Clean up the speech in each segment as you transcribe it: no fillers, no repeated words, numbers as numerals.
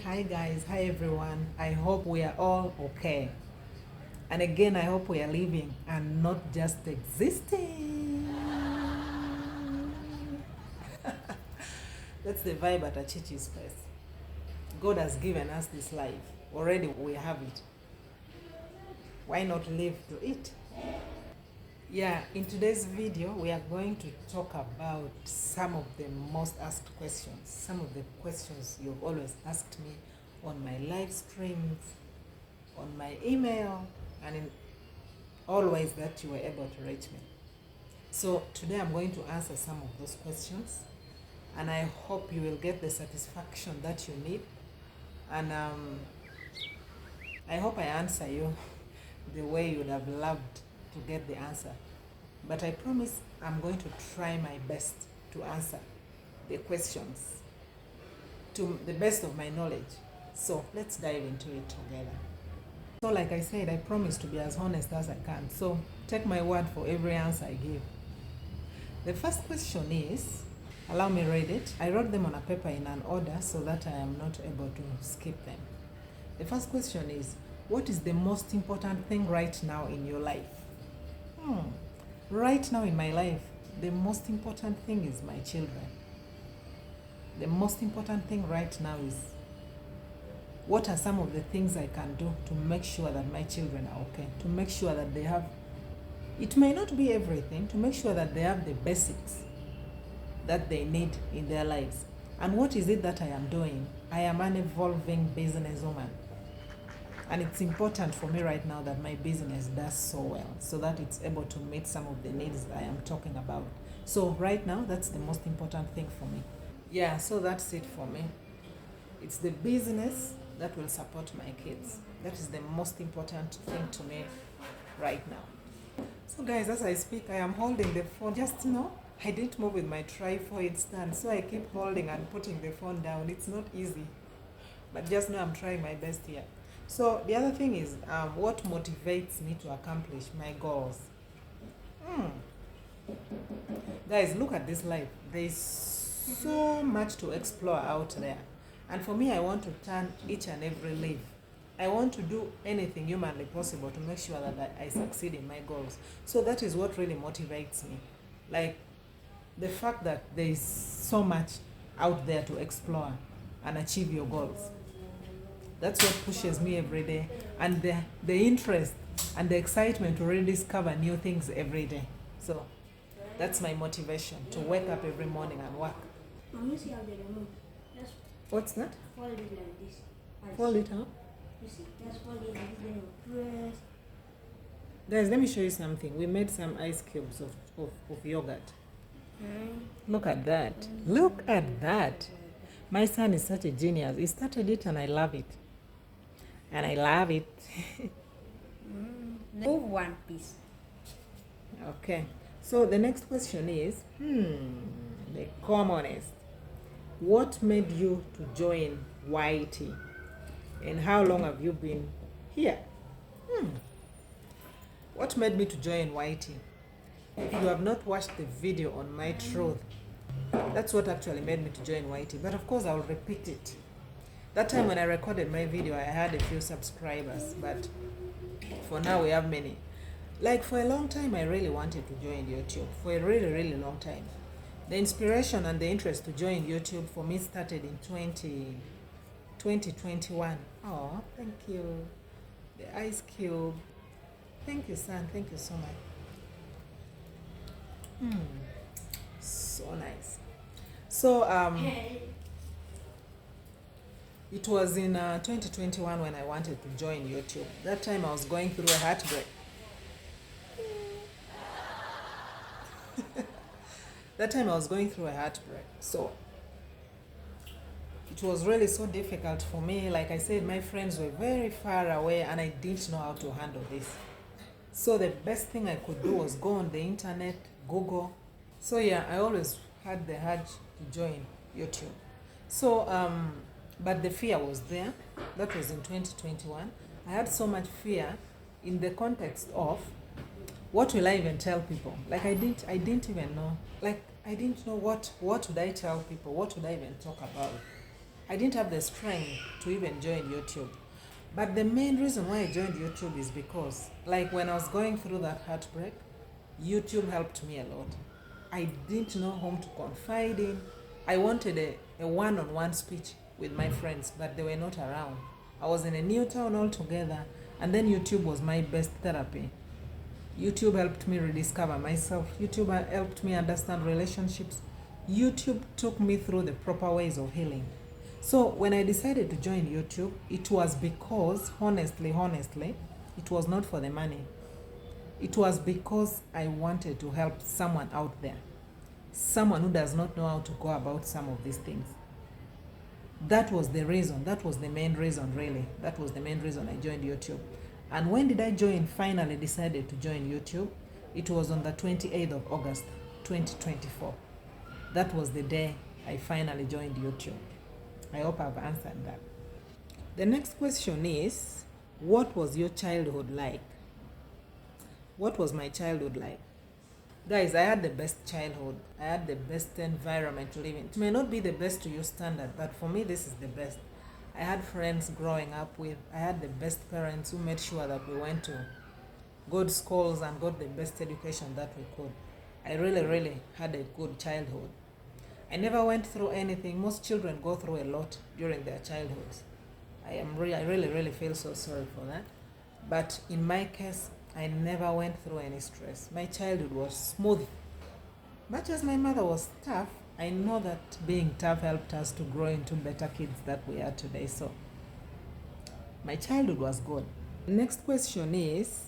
Hi guys, hi everyone. I hope we are all okay. And again, I hope we are living and not just existing. That's the vibe at Achichi's place. God has given us this life. Already we have it. Why not live to it? Yeah, in today's video, we are going to talk about some of the most asked questions. Some of the questions you've always asked me on my live streams, on my email, and in all ways that you were able to reach me. So today I'm going to answer some of those questions, and I hope you will get the satisfaction that you need. And I hope I answer you the way you would have loved to get the answer. But I promise I'm going to try my best to answer the questions to the best of my knowledge. So let's dive into it together. So like I said, I promise to be as honest as I can. So take my word for every answer I give. The first question is, allow me read it. I wrote them on a paper in an order so that I am not able to skip them. The first question is, what is the most important thing right now in your life? Right now in my life, the most important thing is my children. The most important thing right now is, what are some of the things I can do to make sure that my children are okay? To make sure that they have, it may not be everything, to make sure that they have the basics that they need in their lives. And what is it that I am doing? I am an evolving businesswoman. And it's important for me right now that my business does so well, so that it's able to meet some of the needs I am talking about. So right now, that's the most important thing for me. Yeah, so that's it for me. It's the business that will support my kids. That is the most important thing to me right now. So guys, as I speak, I am holding the phone. Just I didn't move with my tripod stand, so I keep holding and putting the phone down. It's not easy, but just know I'm trying my best here. So the other thing is, what motivates me to accomplish my goals? Guys, look at this life. There's so much to explore out there. And for me, I want to turn each and every leaf. I want to do anything humanly possible to make sure that I succeed in my goals. So that is what really motivates me. Like the fact that there is so much out there to explore and achieve your goals. That's what pushes me every day. And the interest and the excitement to really discover new things every day. So that's my motivation, to wake up every morning and work. Mom, you see how they remove? Just What's that? fold it like this. Fold it out. You see, just fold it like this, then you press. Guys, let me show you something. We made some ice cubes of yogurt. Look at that. Look at that. My son is such a genius. He started it and I love it. And I love it. Move one piece. Okay. So the next question is, the commonest. What made you to join YT? And how long have you been here? What made me to join YT? If you have not watched the video on my truth, that's what actually made me to join YT. But of course, I will repeat it. That time when I recorded my video, I had a few subscribers, but for now we have many. Like for a long time, I really wanted to join YouTube. For a really, really long time. The inspiration and the interest to join YouTube for me started in 2021. Oh, thank you. The ice cube. Thank you, son. Thank you so much. So nice. So, it was in 2021 when I wanted to join YouTube. That time I was going through a heartbreak. So it was really so difficult for me. Like I said, my friends were very far away and I didn't know how to handle this. So the best thing I could do was go on the internet, Google. So yeah, I always had the urge to join YouTube. So, but the fear was there. That was in 2021. I had so much fear in the context of, what will I even tell people? Like I didn't even know. Like I didn't know what would I tell people? What would I even talk about? I didn't have the strength to even join YouTube. But the main reason why I joined YouTube is because, like when I was going through that heartbreak, YouTube helped me a lot. I didn't know whom to confide in. I wanted a one-on-one speech with my friends, but they were not around. I was in a new town altogether, and then YouTube was my best therapy. YouTube helped me rediscover myself. YouTube helped me understand relationships. YouTube took me through the proper ways of healing. So when I decided to join YouTube, it was because, honestly, it was not for the money. It was because I wanted to help someone out there. Someone who does not know how to go about some of these things. That was the reason. That was the main reason, really. That was the main reason I joined YouTube. And when did I join? Finally decided to join YouTube. It was on the 28th of August, 2024. That was the day I finally joined YouTube. I hope I've answered that. The next question is, what was your childhood like? What was my childhood like? Guys, I had the best childhood. I had the best environment to live in. It may not be the best to your standard, but for me, this is the best. I had friends growing up with. I had the best parents who made sure that we went to good schools and got the best education that we could. I really had a good childhood. I never went through anything. Most children go through a lot during their childhoods. I really feel so sorry for that. But in my case, I never went through any stress. My childhood was smooth. Much as my mother was tough, I know that being tough helped us to grow into better kids that we are today. So my childhood was good. The next question is,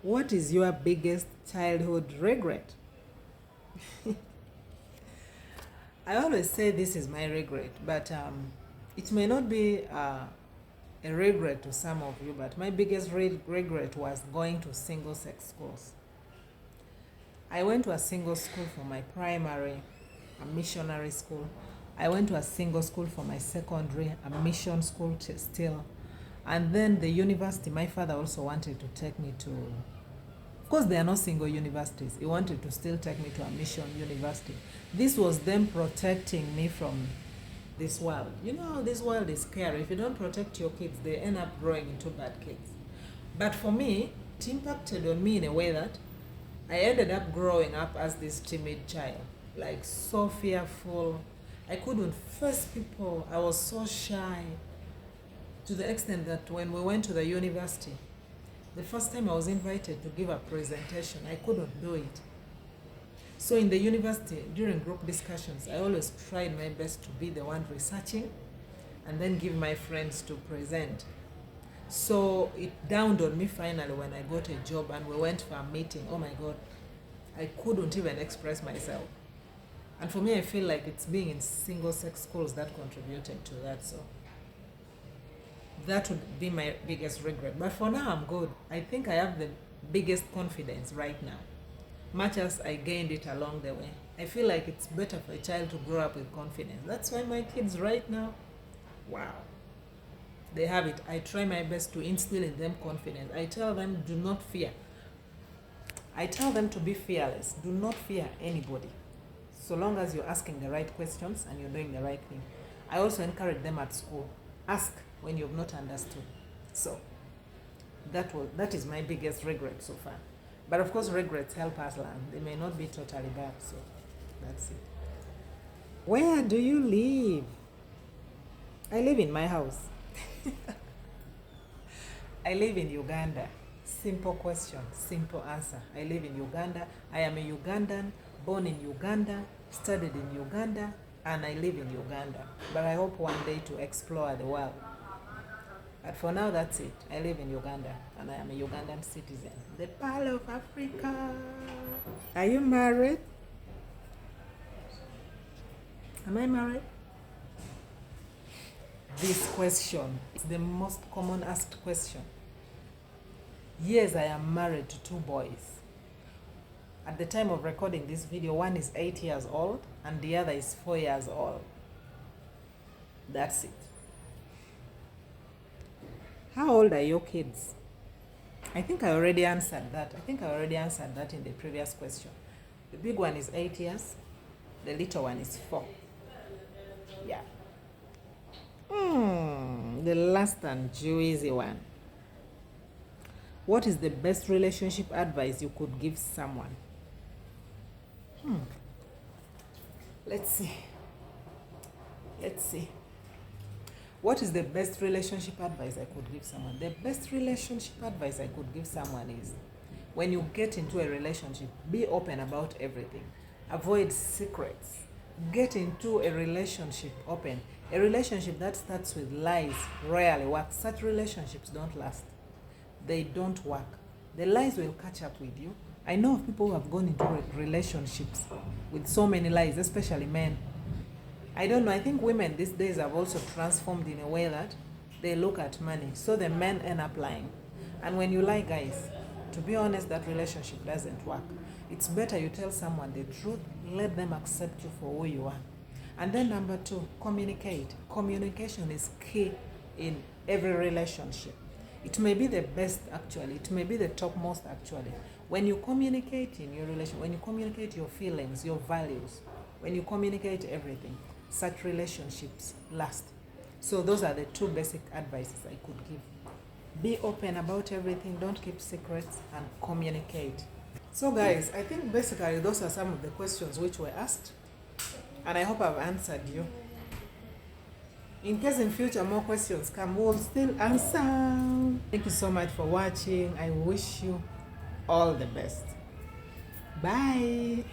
what is your biggest childhood regret? I always say this is my regret, but it may not be a regret to some of you, but my biggest regret was going to single-sex schools. I went to a single school for my primary, a missionary school. I went to a single school for my secondary, a mission school still. And then the university, my father also wanted to take me to, of course there are no single universities. He wanted to still take me to a mission university. This was them protecting me from this world. You know, this world is scary. If you don't protect your kids, they end up growing into bad kids. But for me, it impacted on me in a way that I ended up growing up as this timid child, like so fearful. I couldn't face people. I was so shy, to the extent that when we went to the university, the first time I was invited to give a presentation, I couldn't do it. So in the university, during group discussions, I always tried my best to be the one researching and then give my friends to present. So it dawned on me finally when I got a job and we went for a meeting. Oh my God, I couldn't even express myself. And for me, I feel like it's being in single-sex schools that contributed to that. So that would be my biggest regret. But for now, I'm good. I think I have the biggest confidence right now, much as I gained it along the way. I feel like it's better for a child to grow up with confidence. That's why my kids right now, wow, they have it. I try my best to instill in them confidence. I tell them, do not fear. I tell them to be fearless. Do not fear anybody, so long as you're asking the right questions and you're doing the right thing. I also encourage them at school. Ask when you've not understood. So that is my biggest regret so far. But of course, regrets help us learn. They may not be totally bad, so that's it. Where do you live? I live in my house. I live in Uganda. Simple question, simple answer. I live in Uganda. I am a Ugandan, born in Uganda, studied in Uganda, and I live in Uganda. But I hope one day to explore the world. But for now, that's it. I live in Uganda, and I am a Ugandan citizen. The Pearl of Africa. Are you married? Am I married? This question is the most common asked question. Yes, I am married to 2 boys. At the time of recording this video, one is 8 years old and the other is 4 years old. That's it. How old are your kids? I think I already answered that. In the previous question. The big one is 8 years. The little one is 4. Yeah. The last and juicy one. What is the best relationship advice you could give someone? Let's see. What is the best relationship advice I could give someone? The best relationship advice I could give someone is, when you get into a relationship, be open about everything. Avoid secrets. Get into a relationship open. A relationship that starts with lies rarely works. Such relationships don't last. They don't work. The lies will catch up with you. I know of people who have gone into relationships with so many lies, especially men. I don't know, I think women these days have also transformed in a way that they look at money. So the men end up lying. And when you lie, guys, to be honest, that relationship doesn't work. It's better you tell someone the truth, let them accept you for who you are. And then number 2, communicate. Communication is key in every relationship. It may be the best actually, it may be the topmost actually. When you communicate in your relationship, when you communicate your feelings, your values, when you communicate everything, such relationships last. So those are the 2 basic advices I could give. Be open about everything, don't keep secrets, and communicate. So guys, I think basically those are some of the questions which were asked, and I hope I've answered you. In case in future more questions come, we'll still answer. Thank you so much for watching. I wish you all the best. Bye.